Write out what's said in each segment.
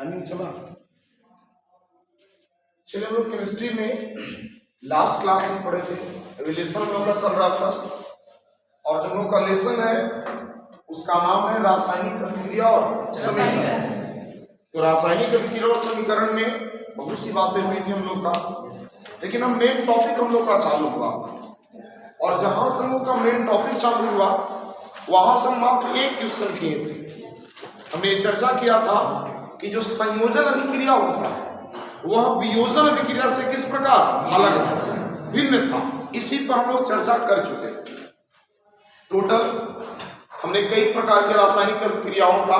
Timing चला। चलिए हम लोग केमिस्ट्री में लास्ट क्लास में पढ़े थे, रिलेशन हम लोग का चल रहा फर्स्ट, और जो हम लोग का लेसन है उसका नाम है रासायनिक अभिक्रिया और समीकरण। तो रासायनिक अभिक्रिया और समीकरण में बहुत सी बातें हुई थी हम लोग का, लेकिन हम मेन टॉपिक हम लोग का चालू हुआ, और जहां से हम लोग का मेन टॉपिक चालू हुआ वहां से हम मात्र एक क्वेश्चन किए थे। हमने चर्चा किया था कि जो संयोजन अभिक्रिया होता है वह वियोजन अभिक्रिया से किस प्रकार अलग था, भिन्न था। इसी पर हम लोग चर्चा कर चुके हैं। टोटल हमने कई प्रकार के रासायनिक अभिक्रियाओं का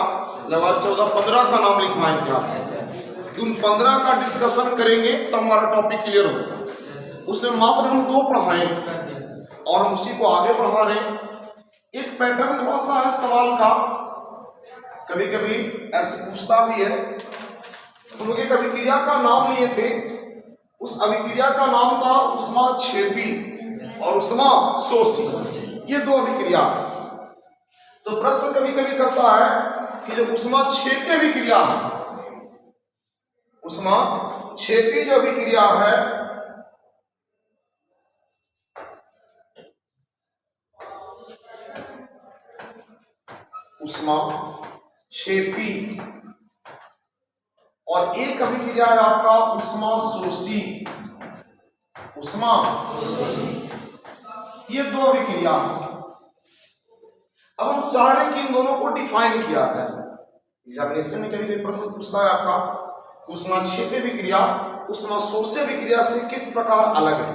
लगभग 14-15 का नाम लिखवाएंगे आपको, कि उन 15 का डिस्कशन करेंगे तो हमारा टॉपिक क्लियर होगा। उसमें मात्र हम 2 पढ़ाएंगे और हम उसी को आगे बढ़ा रहे हैं। एक पैटर्न थोड़ा सा है सवाल का, कभी कभी ऐसे पूछता भी है। तुम लोग एक अभिक्रिया का नाम लिए थे, उस अभिक्रिया का नाम था ऊष्माक्षेपी और ऊष्माशोषी, ये 2 अभिक्रिया। तो प्रश्न कभी कभी करता है कि जो ऊष्माक्षेपी अभिक्रिया है, ऊष्माक्षेपी जो अभिक्रिया है ऊष्माक्षेपी, और एक अभिक्रिया है आपका ऊष्माशोषी, ये 2 अभिक्रिया। अब हम चाह रहे हैं कि इन दोनों को डिफाइन किया जाए। एग्जामिनेशन में कभी कभी प्रश्न पूछता है आपका ऊष्माक्षेपी अभिक्रिया ऊष्माशोषी अभिक्रिया से किस प्रकार अलग है,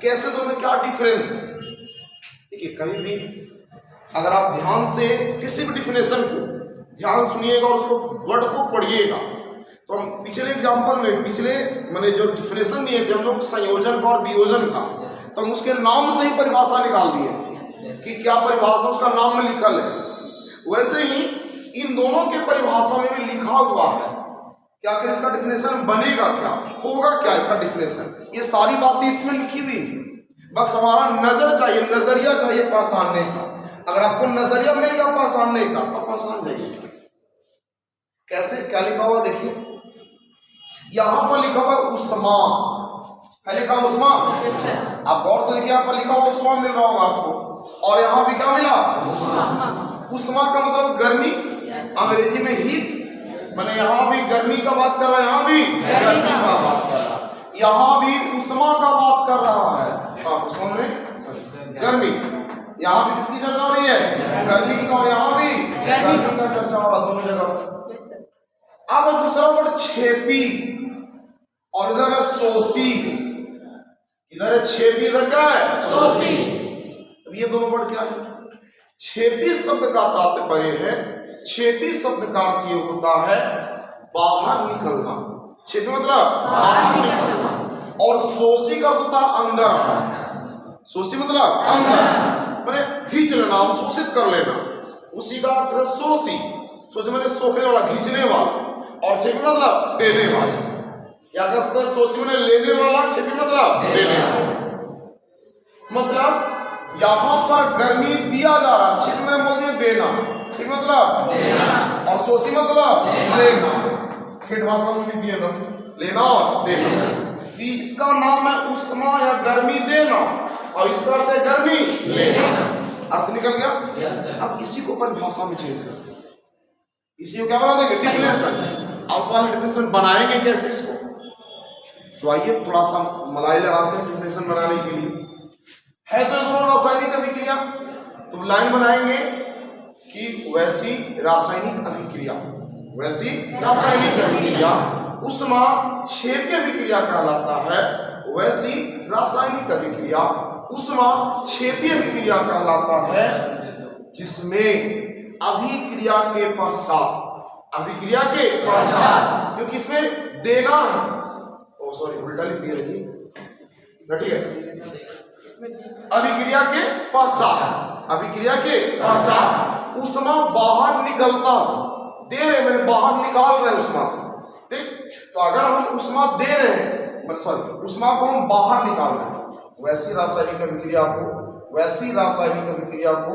कैसे दोनों में क्या डिफरेंस है। देखिए, कभी भी अगर आप ध्यान से किसी भी डिफिनेशन को ध्यान सुनिएगा और उसको वर्ड को पढ़िएगा, तो हम पिछले एग्जाम्पल में मैंने जो डिफिनेशन दिए थे हम लोग संयोजन का और वियोजन का, तो हम उसके नाम से ही परिभाषा निकाल दिए कि क्या परिभाषा उसका नाम में लिखल है। वैसे ही इन दोनों के परिभाषा में भी लिखा हुआ है क्या कि इसका डिफिनेशन बनेगा, क्या होगा, क्या इसका डिफिनेशन, ये सारी बातें इसमें लिखी हुई। बस हमारा नजर चाहिए, नजरिया चाहिए पहचानने का। अगर आपको नजरिया मिल गया पहचानने का तो पहचान जाइए। कैसे, क्या लिखा हुआ देखिए, यहां पर लिखा हुआ उष्मा, है लिखा उष्मा, आप गौर से देखिए, यहाँ पर लिखा हुआ उष्मा मिल रहा होगा आपको, और यहाँ भी क्या मिला, उष्मा का मतलब गर्मी, अंग्रेजी में हीट, मैंने यहाँ भी गर्मी का बात कर रहा है, यहाँ भी गर्मी का बात कर रहा है, यहाँ भी उष्मा का बात कर रहा है। हाँ, उष्मा में गर्मी, यहाँ भी किसकी चर्चा हो रही है, गर्मी का, और यहाँ भी गर्मी का चर्चा हो रहा है, दोनों जगह। अब दूसरा वर्ड क्षेपी, और इधर है शोषी, इधर है क्षेपी, इधर क्या है शोषी। अब ये दोनों वर्ड क्या है। क्षेपी शब्द का तात्पर्य है, क्षेपी शब्द का अर्थ ये होता है बाहर निकलना, क्षेपी मतलब बाहर निकलना, और शोषी का होता है अंदर, शोषी मतलब अंदर, मैंने खींच लेना, शोषित कर लेना, उसी का अर्थ है शोषी। शोषी मैंने सोखने वाला, खींचने वाला, और क्षेपी मतलब देने वाला, या कह सकते हैं शोषी मैंने लेने वाला, क्षेपी मतलब देने वाला। मतलब यहाँ पर गर्मी दिया जा रहा, क्षेपी मैंने बोल दिया देना, क्षेपी मतलब देना, और शोषी मतलब लेना। ठेठ भाषा में भी दिए ना, लेना और देना। इसका नाम है उष्मा या गर्मी देना, और इसका अर्थ है गर्मी लेना। अर्थ निकल गया। अब इसी को परिभाषा में चेंज करते हैं, इसी को क्या बना देंगे, डिफिनेशन। अब सवाल डिफिनेशन बनाएंगे कैसे इसको, तो आइए थोड़ा सा मलाई लगाते हैं डिफिनेशन बनाने के लिए। है तो दोनों रासायनिक अभिक्रिया, तो लाइन बनाएंगे कि वैसी रासायनिक अभिक्रिया, वैसी रासायनिक अभिक्रिया ऊष्माक्षेपी अभिक्रिया कहलाता है, वैसी रासायनिक अभिक्रिया ऊष्माक्षेपी अभिक्रिया कहलाता है, जिसमें अभिक्रिया के पश्चात, अभिक्रिया के पश्चात, क्योंकि इसमें देना है, ओ सॉरी उल्टा लिख दिया जी, ठीक है, अभिक्रिया के पश्चात, अभिक्रिया के पश्चात उष्मा बाहर निकलता, दे रहे, मैंने बाहर निकाल रहे उष्मा, ठीक। तो अगर हम उष्मा दे रहे हैं, सॉरी उष्मा को हम बाहर निकाल रहे हैं, वैसी रासायनिक अभिक्रिया को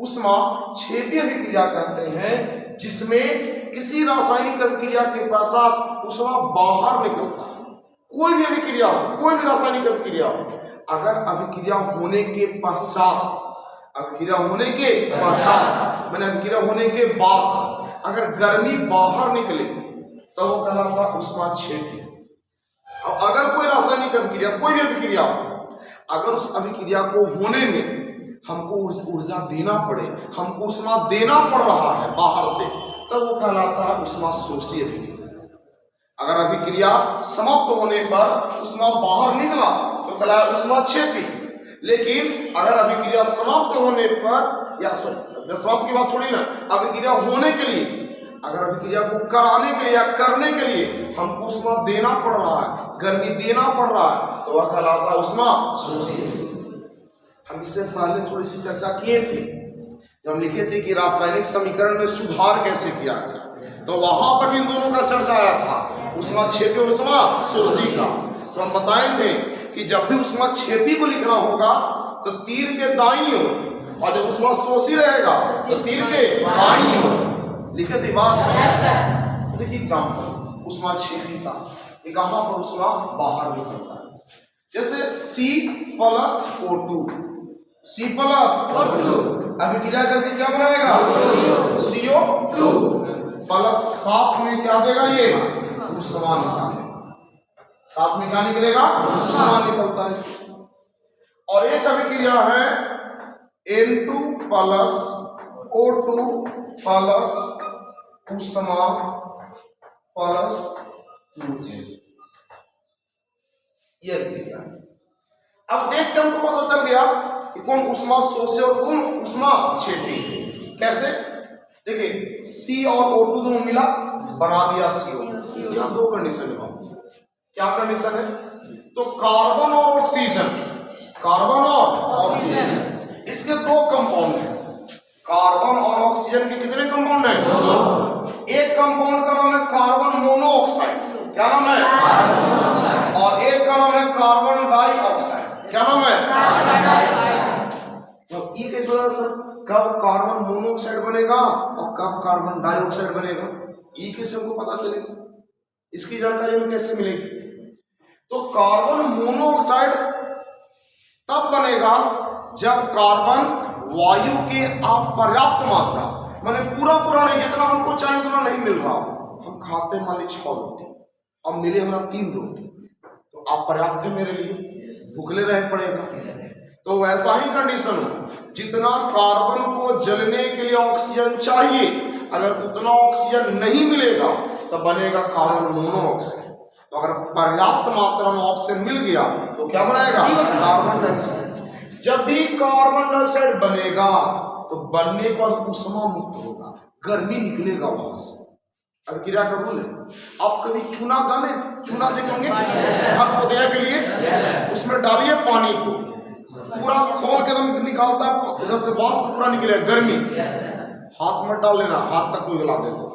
ऊष्माक्षेपी अभिक्रिया कहते हैं, जिसमें किसी रासायनिक अभिक्रिया के पश्चात उष्मा बाहर निकलता है। कोई भी अभिक्रिया हो, कोई भी रासायनिक अभिक्रिया हो, अगर अभिक्रिया होने के पश्चात, अभिक्रिया होने के पश्चात मैंने अभिक्रिया होने के बाद अगर गर्मी बाहर निकले तो वो कहलाता उष्माक्षेपी। और अगर कोई रासायनिक अभिक्रिया, कोई भी अभिक्रिया हो, अगर उस अभिक्रिया को होने में हमको ऊर्जा देना पड़े, हमको उष्मा देना पड़ रहा है बाहर से, तब वो कहलाता है उष्मा शोषी अभिक्रिया। अगर अभिक्रिया समाप्त होने पर उष्मा बाहर निकला तो कहलाया उष्माक्षेपी। लेकिन अगर अभिक्रिया समाप्त होने पर, या समाप्त की बात छोड़ी ना, अभिक्रिया होने के लिए, अगर अभिक्रिया को कराने के लिए या करने के लिए हमको उष्मा देना पड़ रहा है, गर्मी देना पड़ रहा है, तो वह कहलाता है उष्मा शोषी। हम इससे पहले थोड़ी सी चर्चा किए थे जब हम लिखे थे कि रासायनिक समीकरण में सुधार कैसे किया गया, तो वहां पर इन दोनों का चर्चा आया था, उष्माक्षेपी और उष्मा शोषी का। तो हम बताए थे कि जब भी उष्माक्षेपी को लिखना होगा तो तीर के दाईं ओर, और जब उष्मा शोषी रहेगा तो तीर के बाईं ओर। लिखे थे बात? देखिए एग्जाम्पल उष्माक्षेपी का, कहां पर उष्मा बाहर निकलता है, जैसे C+O2, C+O2 अभिक्रिया करके क्या बनाएगा? CO2 प्लस साथ में क्या देगा? ये उष्मा निकालेगा। साथ में क्या निकलेगा? उष्मा निकलता है इसमें। और एक अभिक्रिया है N2 प्लस O2 प्लस उष्मा प्लस 2N, ये अभिक्रिया है। अब देख के हमको पता चल गया कि कौन उष्मा शोषी और कौन उष्मा क्षेपी। कैसे? देखिए C और O2 दोनों मिला, बना दिया CO। यहाँ दो कंडीशन है। क्या कंडीशन है? तो कार्बन और ऑक्सीजन, कार्बन और ऑक्सीजन, इसके दो कंपाउंड हैं। कार्बन और ऑक्सीजन के कितने कंपाउंड हैं? दो। एक कंपाउंड का नाम है कार्बन मोनोऑक्साइड, क्या नाम है? और एक का नाम है कार्बन डाइऑक्साइड, क्या नाम है? तो ये कैसे बता सर कब कार्बन मोनोऑक्साइड बनेगा और कब कार्बन डाइऑक्साइड बनेगा? ये कैसे हमको पता चलेगा? इसकी जानकारी हमें कैसे मिलेगी? तो कार्बन मोनोऑक्साइड तब बनेगा जब कार्बन वायु के अपर्याप्त मात्रा, माने पूरा नहीं, जितना हमको चाहिए उतना नहीं मिल रहा। हम खाते मान लीजिए 6 रोटी, अब मिले हमारा 3 रोटी, तो अपर्याप्त है मेरे लिए, भूखले रह पड़ेगा। तो वैसा ही कंडीशन हो, जितना कार्बन को जलने के लिए ऑक्सीजन चाहिए, अगर उतना ऑक्सीजन नहीं मिलेगा तो बनेगा कार्बन मोनोऑक्साइड। तो अगर पर्याप्त मात्रा में ऑक्सीजन मिल गया तो क्या बनाएगा? Carbon dioxide. जब भी कार्बन डाइऑक्साइड बनेगा तो बनने पर उष्मा मुक्त होगा, गर्मी निकलेगा वहां से। अभिक्रिया का रूल है। आप कभी चूना डालें, चूना देखेंगे हर पौधे के लिए, उसमें डालिए पानी को, पूरा खोल के दम निकालता है, उधर से वाष्प पूरा निकलेगा, गर्मी। हाथ में डाल लेना, हाथ तक कोई हिला देगा,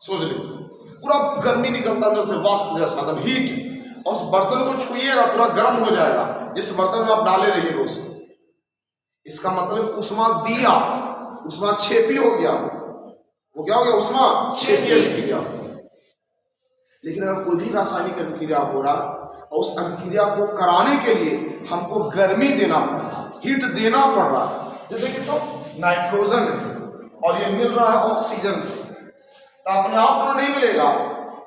सोच लो पूरा गर्मी निकलता अंदर से, वाष्प जैसा एकदम हीट। और उस बर्तन को छुइएगा पूरा गर्म हो जाएगा, जिस बर्तन में आप डाले रहिएगा उसको। इसका मतलब उष्मा दिया, उष्मा क्षेपी हो गया, वो क्या हो गया? उष्मा क्षेपी अभिक्रिया। लेकिन अगर कोई भी रासायनिक अभिक्रिया हो रहा और उस अभिक्रिया को कराने के लिए हमको गर्मी देना पड़ रहा, हीट देना पड़ रहा है, जो देखिए तो नाइट्रोजन है और ये मिल रहा है ऑक्सीजन से, तो अपने आप तो नहीं मिलेगा।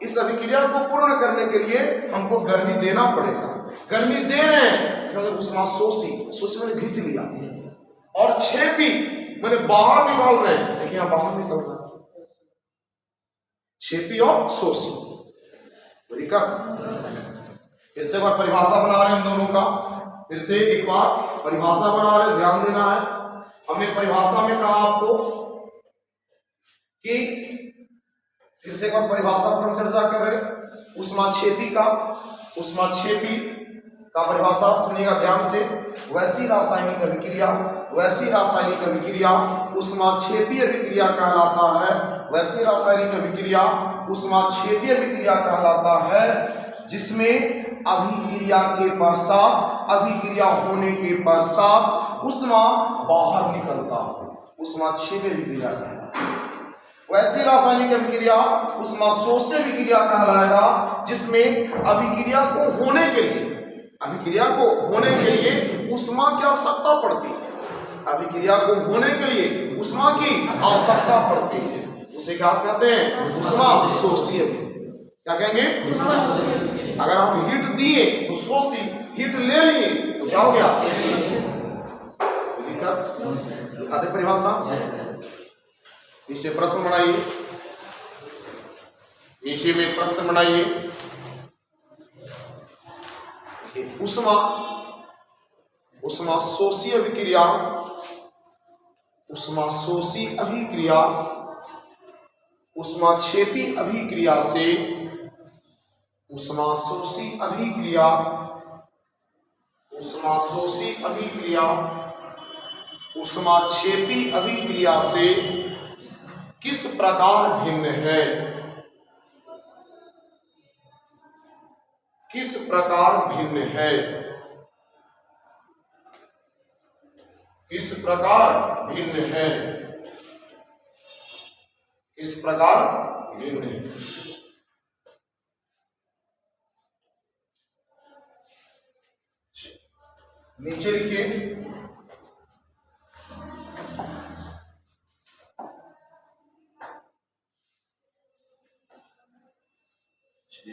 इस अभिक्रिया को पूर्ण करने के लिए हमको गर्मी देना पड़ेगा। गर्मी दे रहे हैं, उष्मा शोषी, शोषी मैंने खींच लिया, और क्षेपी मैंने बाहर निकाल रहे हैं। देखिए यहाँ बाहर निकल रहा है, क्षेपी और शोषी। फिर से एक बार परिभाषा बना रहे हैं इन दोनों का, फिर से एक बार परिभाषा बना रहे, ध्यान देना है। हमने परिभाषा में कहा आपको कि फिर से एक बार परिभाषा पर हम चर्चा कर रहे हैं उष्माक्षेपी का। उष्माक्षेपी का परिभाषा सुनिएगा ध्यान से। वैसी रासायनिक अभिक्रिया उष्माक्षेपी अभिक्रिया कहलाता है। वैसी रासायनिक अभिक्रिया उष्माक्षेपी अभिक्रिया कहलाता है जिसमें अभिक्रिया के पश्चात, अभिक्रिया होने के पश्चात उष्मा बाहर निकलता हो, उष्माक्षेपी अभिक्रिया कहलाता है। वैसी रासायनिक अभिक्रिया उष्माशोष्य विक्रिया कहलाएगा, जिसमें अभिक्रिया को होने के लिए उष्मा की आवश्यकता पड़ती है। अभिक्रिया को होने के लिए उष्मा की आवश्यकता पड़ती है, उसे क्या कहते हैं? उष्माशोषी अभिक्रिया। क्या कहेंगे? अगर हम हीट दिए तो शोषी, हीट ले लिए तो क्या हो गया? दिखाते परिभाषा। नीचे प्रश्न बनाइए, नीचे में प्रश्न बनाइए। उष्माशोषी अभिक्रिया, उष्माशोषी अभिक्रिया उष्माक्षेपी अभिक्रिया से, उष्माशोषी अभिक्रिया उष्माक्षेपी अभिक्रिया से किस प्रकार भिन्न है? किस प्रकार भिन्न है? किस प्रकार भिन्न है? किस प्रकार भिन्न है? नीचे लिखिए,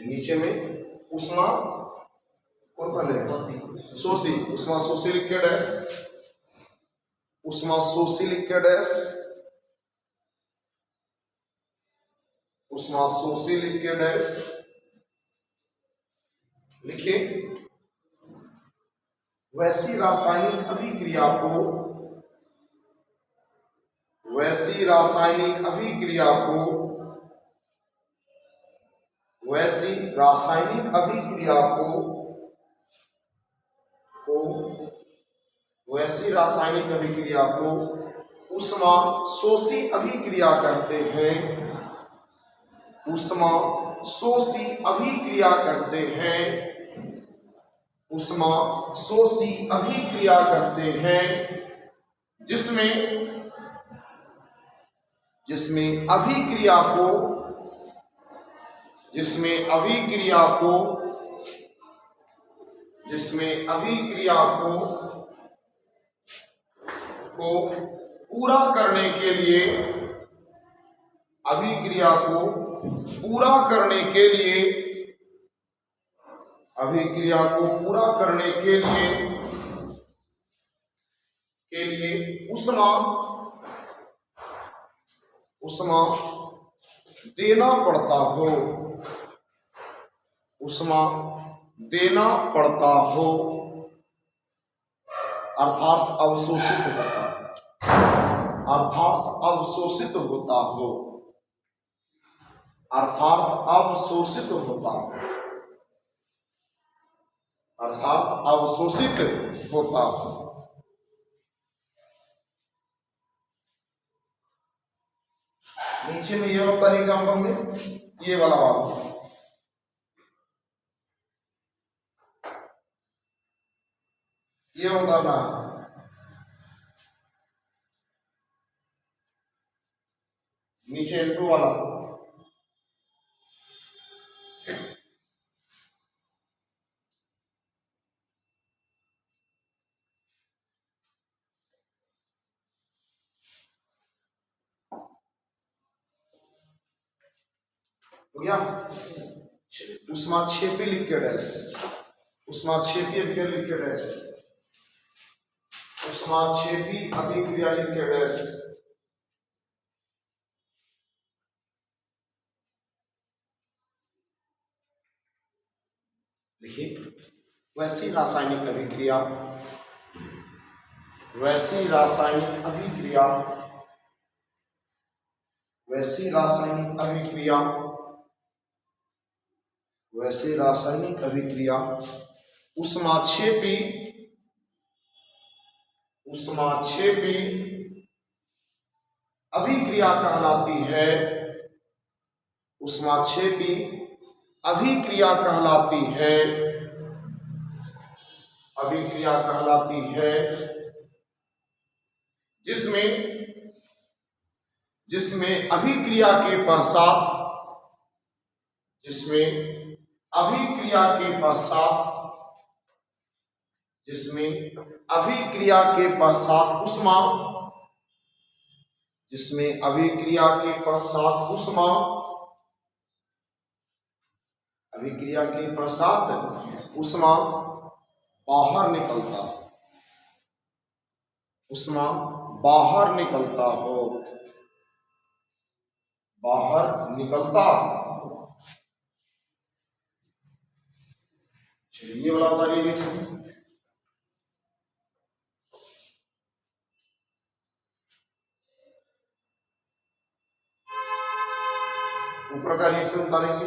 नीचे में उष्मा कौन पहले? शोषी। उष्माशोषी लिख के डैश, उष्माशोषी लिख के डैश, उष्माशोषी लिख के डैश लिखिए। वैसी रासायनिक अभिक्रिया को, वैसी रासायनिक अभिक्रिया को, वैसी रासायनिक अभिक्रिया को वैसी रासायनिक अभिक्रिया को उष्माशोषी अभिक्रिया कहते हैं। उष्माशोषी अभिक्रिया कहते हैं। उष्माशोषी अभिक्रिया कहते हैं, जिसमें अभिक्रिया को पूरा करने के लिए, अभिक्रिया को पूरा करने के लिए, अभिक्रिया को पूरा करने के लिए उष्मा देना पड़ता हो, उष्मा देना पड़ता हो, अर्थात अवशोषित होता है, अर्थात अवशोषित होता हो, अर्थात अवशोषित होता हो, अर्थात अवशोषित होता हो। नीचे में ये होता है एग्जाम्पल में, ये वाला वाला ये होता ना, नीचे N2 वाला हो गया। उष्माक्षेपी लिख के डैश, उष्माक्षेपी अभिक्रिया लिख के डैश, उष्माक्षेपी अभिक्रिया लिख के डैश। लिखिए, वैसी रासायनिक अभिक्रिया, वैसी रासायनिक अभिक्रिया, वैसी रासायनिक अभिक्रिया, वैसी रासायनिक अभिक्रिया उष्माक्षेपी, उष्माक्षेपी अभिक्रिया कहलाती है, उष्माक्षेपी अभिक्रिया कहलाती है, अभिक्रिया कहलाती है, जिसमें अभिक्रिया के पश्चात, जिसमें अभिक्रिया के पश्चात, जिसमें अभिक्रिया के पश्चात ऊष्मा, जिसमें अभिक्रिया के पश्चात ऊष्मा, अभिक्रिया के पश्चात ऊष्मा बाहर निकलता, ऊष्मा बाहर निकलता हो, बाहर निकलता। चलिए ये वाला बता रिएक्शन, ऊपर का रिएक्शन उतारेंगे।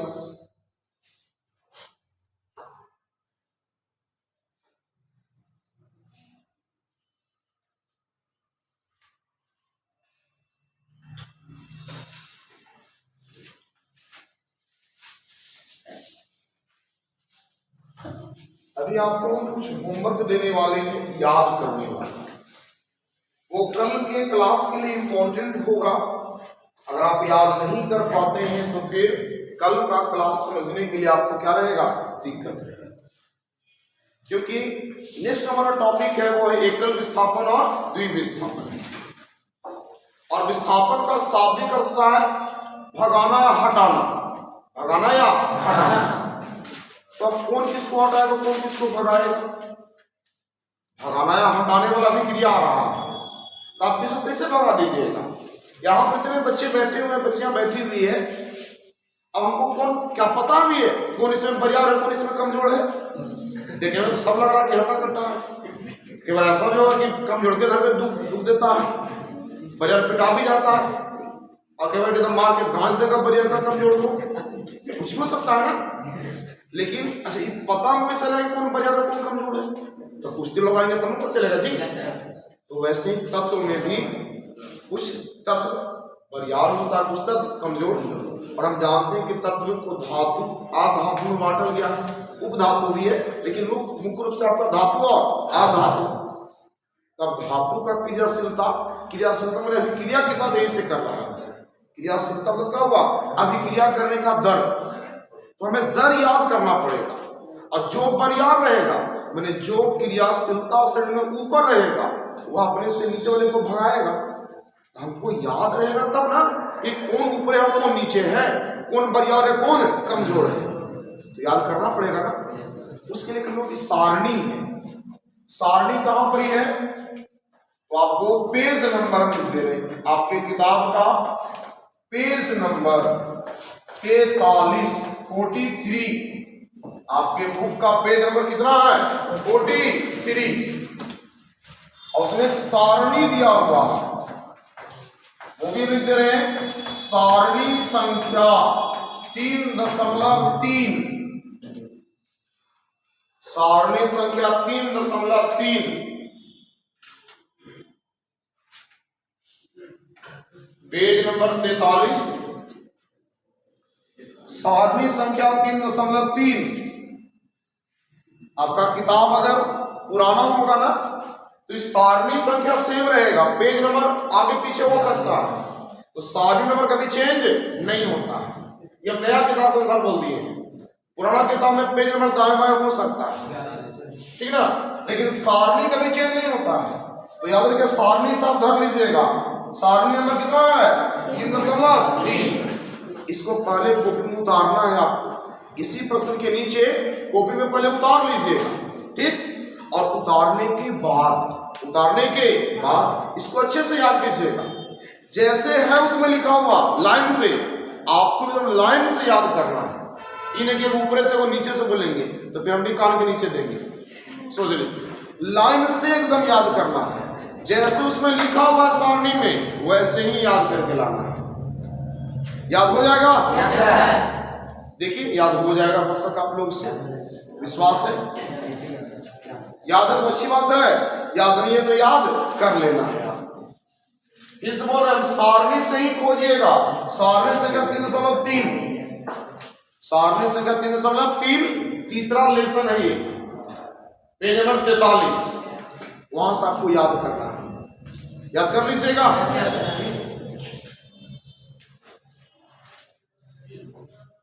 अभी आपको कुछ होमवर्क देने वाले हैं, याद करने वाले, वो कल के क्लास के लिए इंपॉर्टेंट होगा। अगर आप याद नहीं कर पाते हैं तो फिर कल का क्लास समझने के लिए आपको क्या रहेगा, दिक्कत रहेगा। क्योंकि नेक्स्ट हमारा टॉपिक है वो है एकल विस्थापन और द्विविस्थापन। और विस्थापन का शाब्दिक अर्थ होता है भगाना या हटाना, भगाना या हटाना। तो अब कौन किसको हटाएगा, कौन किसको भगाएगा? भगाना या हटाने वाला भी क्रिया आ रहा है, तो आप इसको कैसे भगा दीजिएगा? यहाँ पर इतने बच्चे बैठे हुए हैं, बच्चियां बैठी हुई है, अब हमको कौन क्या पता भी है कौन इसमें बरियार है कौन इसमें कमजोर है? देखने में तो सब लग रहा है कि हटा कट्टा है। केवल ऐसा भी होगा कि कमजोर के घर पे दुख देता है, बरियार पिटा भी जाता है, और केवल एकदम मार के घास देगा बरियार का कमजोर को, कुछ भी हो सकता है ना। लेकिन अच्छा ये पता हमको चला कि कौन बरियार है कौन कमजोर है, तो कुश्ती लगाएंगे तब पता चलेगा जी। तो वैसे ही तत्व में भी कुछ तत्व बरियार होता है, कुछ तत्व कमजोर। और हम जानते हैं कि तत्व को धातु आधातु में बांटा गया, उपधातु भी है, लेकिन मुख्य रूप से आपका धातु और आधातु। तब धातु का क्रियाशीलता, क्रियाशीलता मतलब अभिक्रिया कितना देर से कर रहा है, क्रियाशीलता मतलब क्या हुआ, अभिक्रिया करने का दर। तो हमें दर याद करना पड़ेगा, और जो बरियार रहेगा मैंने जो क्रियाशीलता से ऊपर रहेगा वह अपने से नीचे वाले को भगाएगा। हमको याद रहेगा तब ना कि कौन ऊपर है और कौन नीचे है, कौन बरियार है कौन कमजोर है, तो याद करना पड़ेगा ना। उसके लिए हम लोग की सारणी है, सारणी कहां पर है, तो आपको पेज नंबर हम दे रहे हैं, आपके किताब का पेज नंबर 43, आपके बुक का पेज नंबर कितना है 43, और उसमें एक सारणी दिया हुआ है, वो भी लिख दे रहे हैं सारणी संख्या 3.3, सारणी संख्या 3.3, पेज नंबर 43, सारणी संख्या 3.3। आपका किताब अगर पुराना होगा ना तो इस सारणी संख्या सेम रहेगा, पेज नंबर आगे पीछे हो सकता है, तो सारणी नंबर कभी चेंज नहीं होता है। ये हम नया किताब के अनुसार बोल दिए, पुराना किताब में पेज नंबर दाएं बाएं हो सकता है, ठीक ना, लेकिन सारणी कभी चेंज नहीं होता है। तो याद रखिए सारणी से आप धर लीजिएगा, सारणी नंबर कितना है 3.3। इसको पहले कॉपी में उतारना है आपको, इसी प्रश्न के नीचे कॉपी में पहले उतार लीजिएगा, ठीक। और उतारने के बाद इसको अच्छे से याद कीजिएगा, जैसे है उसमें लिखा हुआ लाइन से, आपको जब लाइन से याद करना है, इन्हें के ऊपर से वो नीचे से बोलेंगे तो फिर हम भी कान के नीचे देंगे, सोच लीजिए लाइन से एकदम याद करना है, जैसे उसमें लिखा हुआ सारणी में वैसे ही याद करके लाना है। याद हो जाएगा? देखिए याद हो जाएगा, पुस्तक आप लोग से विश्वास है, याद है तो अच्छी बात है, याद नहीं है तो याद कर लेना है। फिर से बोल रहे हैं सारणी से ही खोजिएगा, सारणी संख्या 3.3, सारणी संख्या 3.3, तीसरा लेसन है ये, पेज नंबर 43, वहां से आपको याद करना है, याद कर लीजिएगा। हैं।